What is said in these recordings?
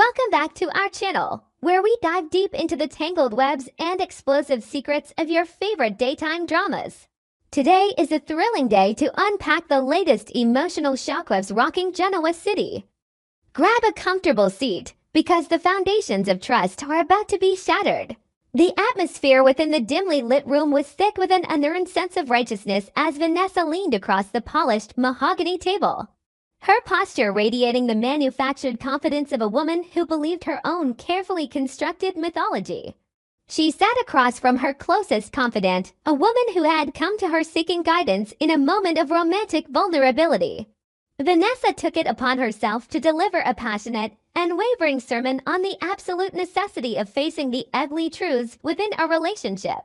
Welcome back to our channel, where we dive deep into the tangled webs and explosive secrets of your favorite daytime dramas. Today is a thrilling day to unpack the latest emotional shockwaves rocking Genoa City. Grab a comfortable seat, because the foundations of trust are about to be shattered. The atmosphere within the dimly lit room was thick with an unearned sense of righteousness as Vanessa leaned across the polished mahogany table. Her posture radiating the manufactured confidence of a woman who believed her own carefully constructed mythology. She sat across from her closest confidant, a woman who had come to her seeking guidance in a moment of romantic vulnerability. Vanessa took it upon herself to deliver a passionate, unwavering sermon on the absolute necessity of facing the ugly truths within a relationship.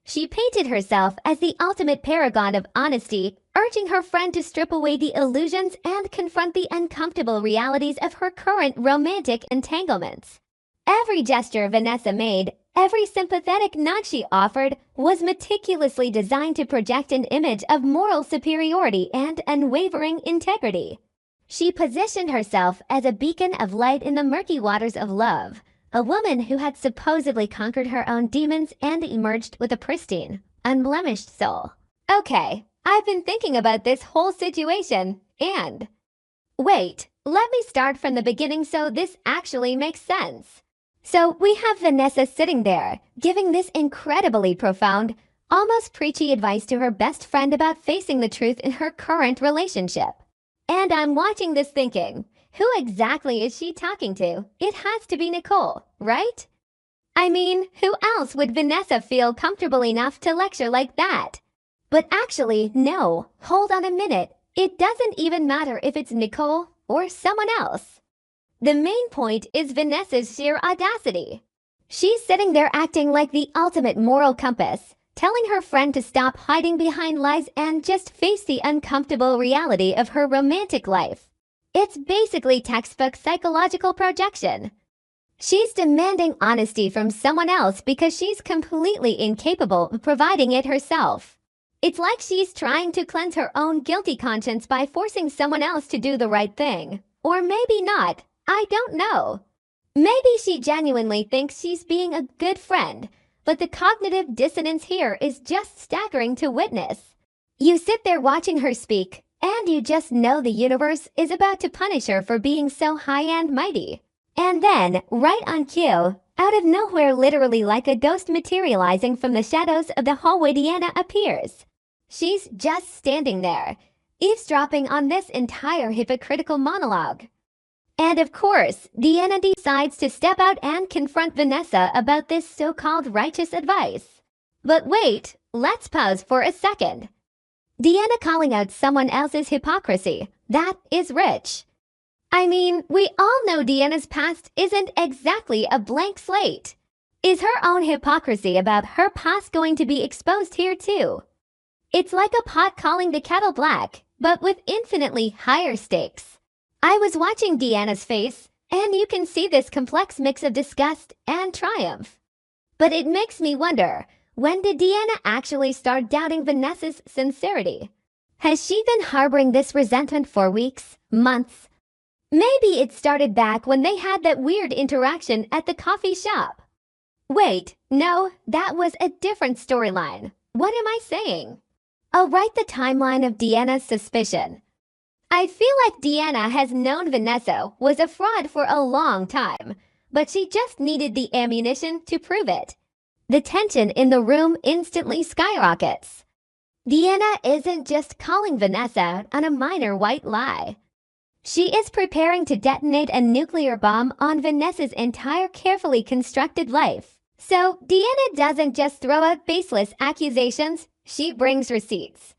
She painted herself as the ultimate paragon of honesty, urging her friend to strip away the illusions and confront the uncomfortable realities of her current romantic entanglements. Every gesture Vanessa made, every sympathetic nod she offered, was meticulously designed to project an image of moral superiority and unwavering integrity. She positioned herself as a beacon of light in the murky waters of love, a woman who had supposedly conquered her own demons and emerged with a pristine, unblemished soul. Okay, I've been thinking about this whole situation, and... Wait, let me start from the beginning so this actually makes sense. So we have Vanessa sitting there, giving this incredibly profound, almost preachy advice to her best friend about facing the truth in her current relationship. And I'm watching this thinking, who exactly is she talking to? It has to be Nicole, right? I mean, who else would Vanessa feel comfortable enough to lecture like that? But actually, no, hold on a minute. It doesn't even matter if it's Nicole or someone else. The main point is Vanessa's sheer audacity. She's sitting there acting like the ultimate moral compass, telling her friend to stop hiding behind lies and just face the uncomfortable reality of her romantic life. It's basically textbook psychological projection. She's demanding honesty from someone else because she's completely incapable of providing it herself. It's like she's trying to cleanse her own guilty conscience by forcing someone else to do the right thing. Or maybe not, I don't know. Maybe she genuinely thinks she's being a good friend, but the cognitive dissonance here is just staggering to witness. You sit there watching her speak, and you just know the universe is about to punish her for being so high and mighty. And then, right on cue, out of nowhere, literally like a ghost materializing from the shadows of the hallway, Deanna appears. She's just standing there, eavesdropping on this entire hypocritical monologue. And of course, Deanna decides to step out and confront Vanessa about this so-called righteous advice. But wait, let's pause for a second. Deanna calling out someone else's hypocrisy, that is rich. I mean, we all know Deanna's past isn't exactly a blank slate. Is her own hypocrisy about her past going to be exposed here too? It's like a pot calling the kettle black, but with infinitely higher stakes. I was watching Deanna's face, and you can see this complex mix of disgust and triumph. But it makes me wonder, when did Deanna actually start doubting Vanessa's sincerity? Has she been harboring this resentment for weeks, months? Maybe it started back when they had that weird interaction at the coffee shop. Wait, no, that was a different storyline. What am I saying? I'll write the timeline of Deanna's suspicion. I feel like Deanna has known Vanessa was a fraud for a long time, but she just needed the ammunition to prove it. The tension in the room instantly skyrockets. Deanna isn't just calling Vanessa out on a minor white lie. She is preparing to detonate a nuclear bomb on Vanessa's entire carefully constructed life. So Deanna doesn't just throw out baseless accusations, she brings receipts.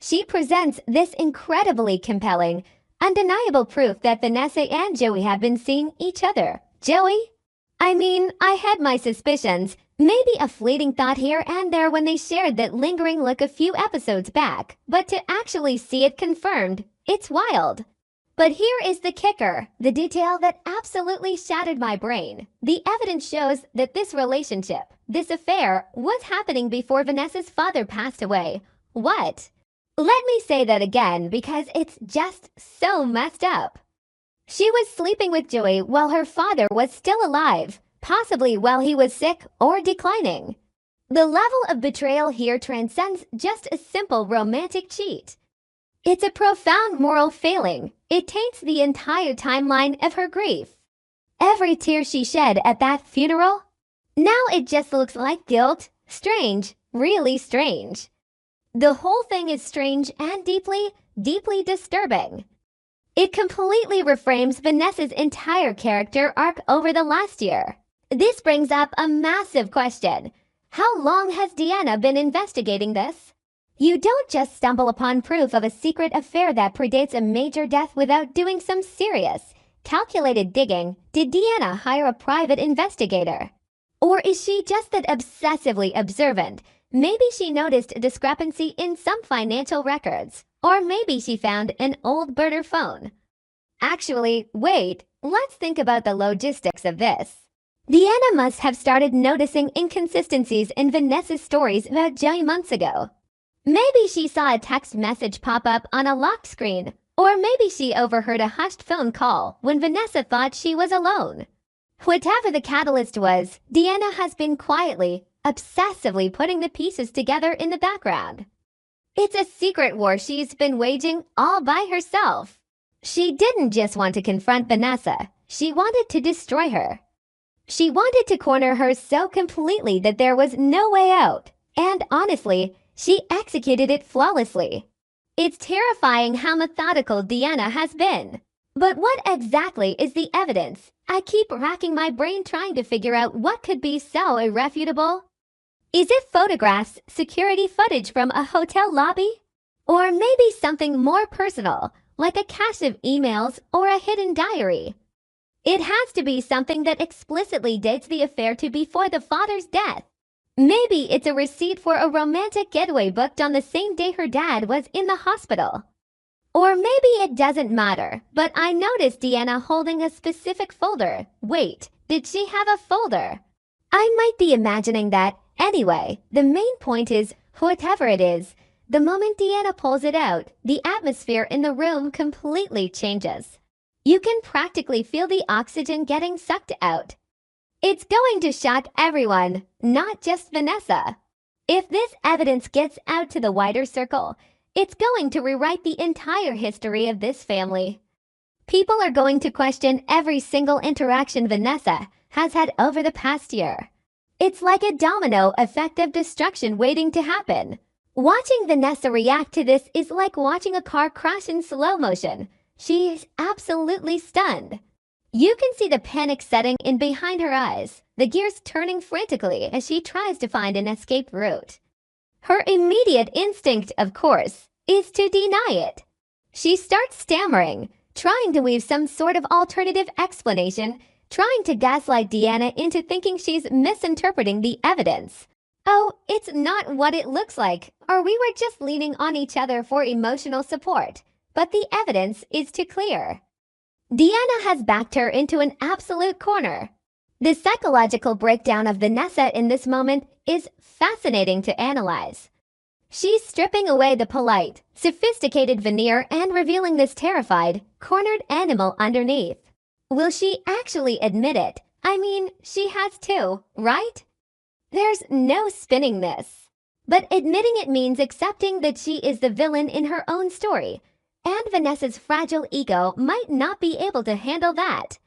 She presents this incredibly compelling, undeniable proof that Vanessa and Joey have been seeing each other. Joey? I mean, I had my suspicions, maybe a fleeting thought here and there when they shared that lingering look a few episodes back, but to actually see it confirmed, it's wild. But here is the kicker, the detail that absolutely shattered my brain. The evidence shows that this relationship, this affair, was happening before Vanessa's father passed away. What? Let me say that again because it's just so messed up. She was sleeping with Joey while her father was still alive, possibly while he was sick or declining. The level of betrayal here transcends just a simple romantic cheat. It's a profound moral failing. It taints the entire timeline of her grief. Every tear she shed at that funeral, now it just looks like guilt. Strange, really strange. The whole thing is strange and deeply, deeply disturbing. It completely reframes Vanessa's entire character arc over the last year. This brings up a massive question. How long has Deanna been investigating this? You don't just stumble upon proof of a secret affair that predates a major death without doing some serious, calculated digging. Did Deanna hire a private investigator? Or is she just that obsessively observant? Maybe she noticed a discrepancy in some financial records. Or maybe she found an old burner phone. Actually, wait, let's think about the logistics of this. Deanna must have started noticing inconsistencies in Vanessa's stories about Joey months ago. Maybe she saw a text message pop up on a locked screen, or maybe she overheard a hushed phone call when Vanessa thought she was alone. Whatever the catalyst was, Deanna has been quietly, obsessively putting the pieces together in the background. It's a secret war she's been waging all by herself. She didn't just want to confront Vanessa, she wanted to destroy her. She wanted to corner her so completely that there was no way out, and honestly, she executed it flawlessly. It's terrifying how methodical Deanna has been. But what exactly is the evidence? I keep racking my brain trying to figure out what could be so irrefutable. Is it photographs, security footage from a hotel lobby? Or maybe something more personal, like a cache of emails or a hidden diary? It has to be something that explicitly dates the affair to before the father's death. Maybe it's a receipt for a romantic getaway booked on the same day her dad was in the hospital. Or maybe it doesn't matter, but I noticed Deanna holding a specific folder. Wait, did she have a folder? I might be imagining that. Anyway, the main point is, whatever it is, the moment Deanna pulls it out, the atmosphere in the room completely changes. You can practically feel the oxygen getting sucked out. It's going to shock everyone, not just Vanessa. If this evidence gets out to the wider circle, it's going to rewrite the entire history of this family. People are going to question every single interaction Vanessa has had over the past year. It's like a domino effect of destruction waiting to happen. Watching Vanessa react to this is like watching a car crash in slow motion. She is absolutely stunned. You can see the panic setting in behind her eyes, the gears turning frantically as she tries to find an escape route. Her immediate instinct, of course, is to deny it. She starts stammering, trying to weave some sort of alternative explanation, trying to gaslight Deanna into thinking she's misinterpreting the evidence. Oh, it's not what it looks like, or we were just leaning on each other for emotional support. But the evidence is too clear. Deanna has backed her into an absolute corner. The psychological breakdown of Vanessa in this moment is fascinating to analyze. She's stripping away the polite, sophisticated veneer and revealing this terrified, cornered animal underneath. Will she actually admit it? I mean, she has to, right? There's no spinning this. But admitting it means accepting that she is the villain in her own story. And Vanessa's fragile ego might not be able to handle that.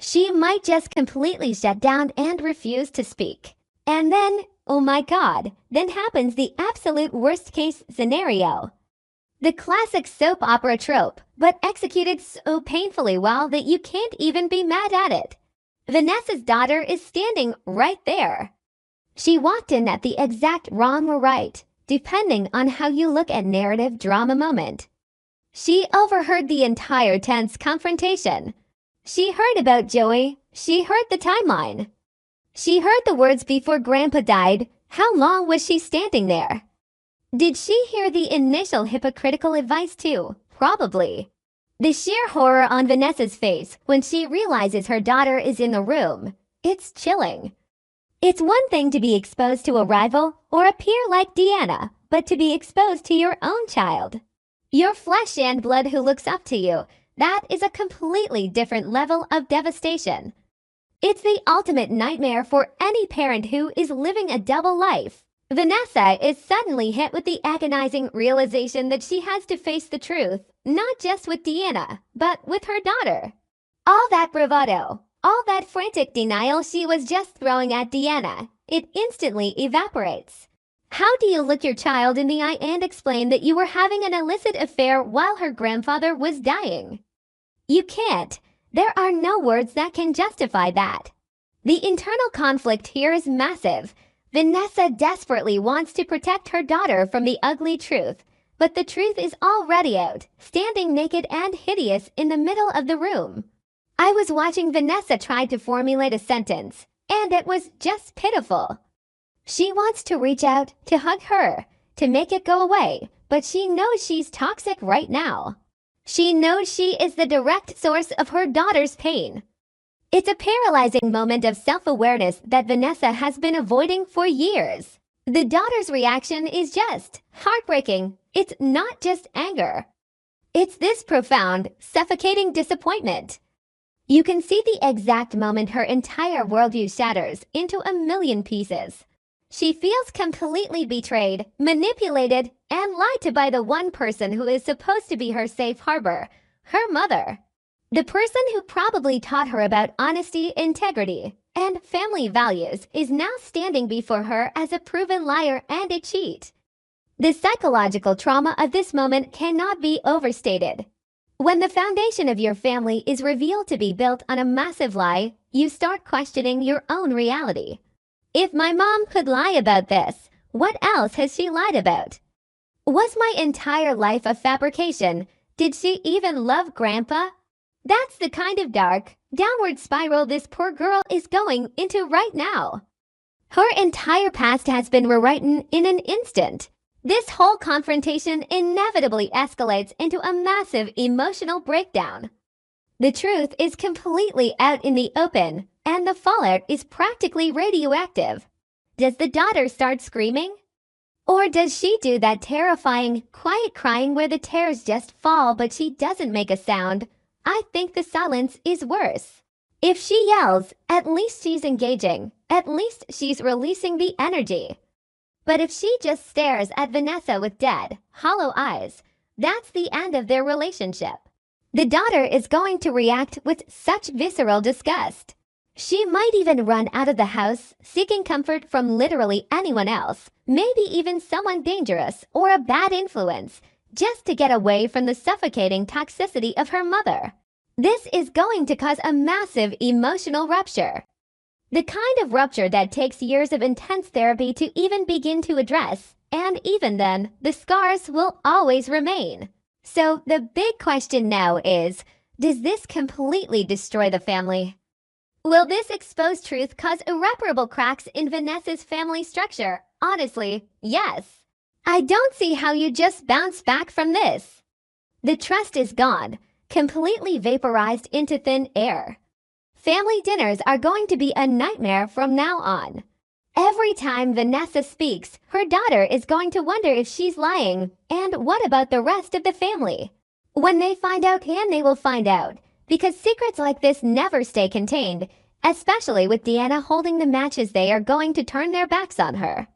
She might just completely shut down and refuse to speak. And then, oh my God, then happens the absolute worst-case scenario. The classic soap opera trope, but executed so painfully well that you can't even be mad at it. Vanessa's daughter is standing right there. She walked in at the exact wrong or right, depending on how you look at narrative drama moment. She overheard the entire tense confrontation. She heard about Joey. She heard the timeline. She heard the words before Grandpa died. How long was she standing there? Did she hear the initial hypocritical advice too? Probably. The sheer horror on Vanessa's face when she realizes her daughter is in the room. It's chilling. It's one thing to be exposed to a rival or a peer like Deanna, but to be exposed to your own child. Your flesh and blood who looks up to you. That is a completely different level of devastation. It's the ultimate nightmare for any parent who is living a double life. Vanessa is suddenly hit with the agonizing realization that she has to face the truth, not just with Deanna, but with her daughter. All that bravado, all that frantic denial she was just throwing at Deanna, it instantly evaporates. How do you look your child in the eye and explain that you were having an illicit affair while her grandfather was dying? You can't. There are no words that can justify that. The internal conflict here is massive. Vanessa desperately wants to protect her daughter from the ugly truth, but the truth is already out, standing naked and hideous in the middle of the room. I was watching Vanessa try to formulate a sentence, and it was just pitiful. She wants to reach out, to hug her, to make it go away, but she knows she's toxic right now. She knows she is the direct source of her daughter's pain. It's a paralyzing moment of self-awareness that Vanessa has been avoiding for years. The daughter's reaction is just heartbreaking. It's not just anger. It's this profound, suffocating disappointment. You can see the exact moment her entire worldview shatters into a million pieces. She feels completely betrayed, manipulated, and lied to by the one person who is supposed to be her safe harbor, her mother. The person who probably taught her about honesty, integrity, and family values is now standing before her as a proven liar and a cheat. The psychological trauma of this moment cannot be overstated. When the foundation of your family is revealed to be built on a massive lie, you start questioning your own reality. If my mom could lie about this, what else has she lied about? Was my entire life a fabrication? Did she even love Grandpa? That's the kind of dark, downward spiral this poor girl is going into right now. Her entire past has been rewritten in an instant. This whole confrontation inevitably escalates into a massive emotional breakdown. The truth is completely out in the open, and the fallout is practically radioactive. Does the daughter start screaming? Or does she do that terrifying, quiet crying where the tears just fall but she doesn't make a sound? I think the silence is worse. If she yells, at least she's engaging. At least she's releasing the energy. But if she just stares at Vanessa with dead, hollow eyes, that's the end of their relationship. The daughter is going to react with such visceral disgust. She might even run out of the house, seeking comfort from literally anyone else, maybe even someone dangerous or a bad influence, just to get away from the suffocating toxicity of her mother. This is going to cause a massive emotional rupture. The kind of rupture that takes years of intense therapy to even begin to address, and even then, the scars will always remain. So the big question now is, does this completely destroy the family? Will this exposed truth cause irreparable cracks in Vanessa's family structure? Honestly, yes. I don't see how you just bounce back from this. The trust is gone, completely vaporized into thin air. Family dinners are going to be a nightmare from now on. Every time Vanessa speaks, her daughter is going to wonder if she's lying, and what about the rest of the family? When they find out, and they will find out, because secrets like this never stay contained, especially with Deanna holding the matches. They are going to turn their backs on her.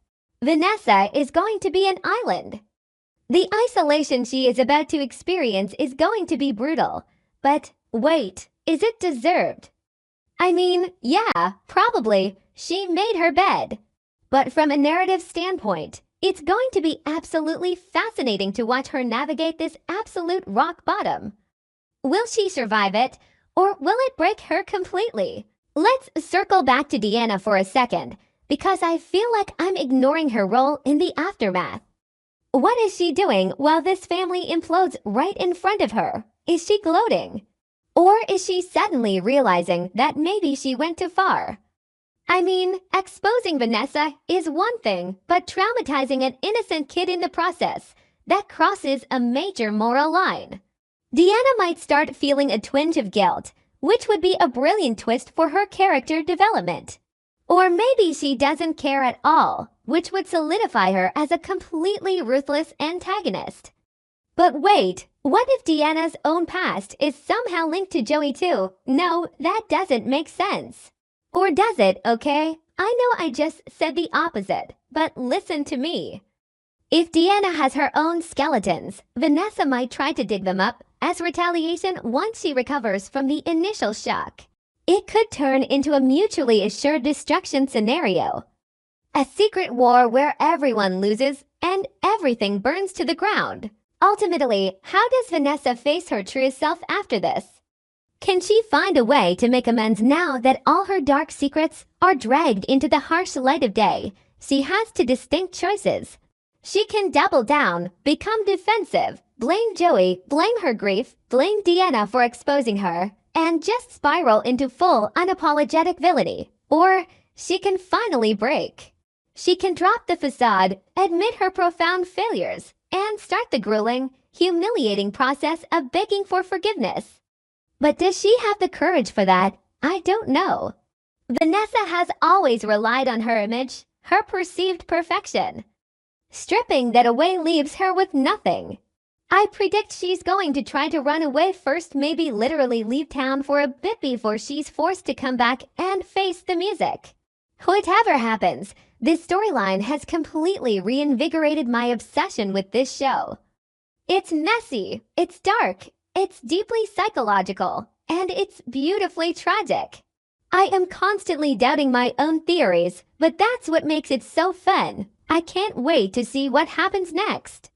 Vanessa is going to be an island. The isolation she is about to experience is going to be brutal. But wait, is it deserved? I mean, yeah, probably. She made her bed. But from a narrative standpoint, it's going to be absolutely fascinating to watch her navigate this absolute rock bottom. Will she survive it, or will it break her completely? Let's circle back to Deanna for a second, because I feel like I'm ignoring her role in the aftermath. What is she doing while this family implodes right in front of her? Is she gloating? Or is she suddenly realizing that maybe she went too far? I mean, exposing Vanessa is one thing, but traumatizing an innocent kid in the process, that crosses a major moral line. Deanna might start feeling a twinge of guilt, which would be a brilliant twist for her character development. Or maybe she doesn't care at all, which would solidify her as a completely ruthless antagonist. But wait, what if Deanna's own past is somehow linked to Joey too? No, that doesn't make sense. Or does it, okay? I know I just said the opposite, but listen to me. If Deanna has her own skeletons, Vanessa might try to dig them up as retaliation once she recovers from the initial shock. It could turn into a mutually assured destruction scenario. A secret war where everyone loses and everything burns to the ground. Ultimately, how does Vanessa face her true self after this? Can she find a way to make amends now that all her dark secrets are dragged into the harsh light of day? She has two distinct choices. She can double down, become defensive, blame Joey, blame her grief, blame Deanna for exposing her, and just spiral into full unapologetic villainy. Or she can finally break. She can drop the facade, admit her profound failures, and start the grueling, humiliating process of begging for forgiveness. But does she have the courage for that? I don't know. Vanessa has always relied on her image, her perceived perfection. Stripping that away leaves her with nothing. I predict she's going to try to run away first, maybe literally leave town for a bit before she's forced to come back and face the music. Whatever happens, this storyline has completely reinvigorated my obsession with this show. It's messy, it's dark, it's deeply psychological, and it's beautifully tragic. I am constantly doubting my own theories, but that's what makes it so fun. I can't wait to see what happens next.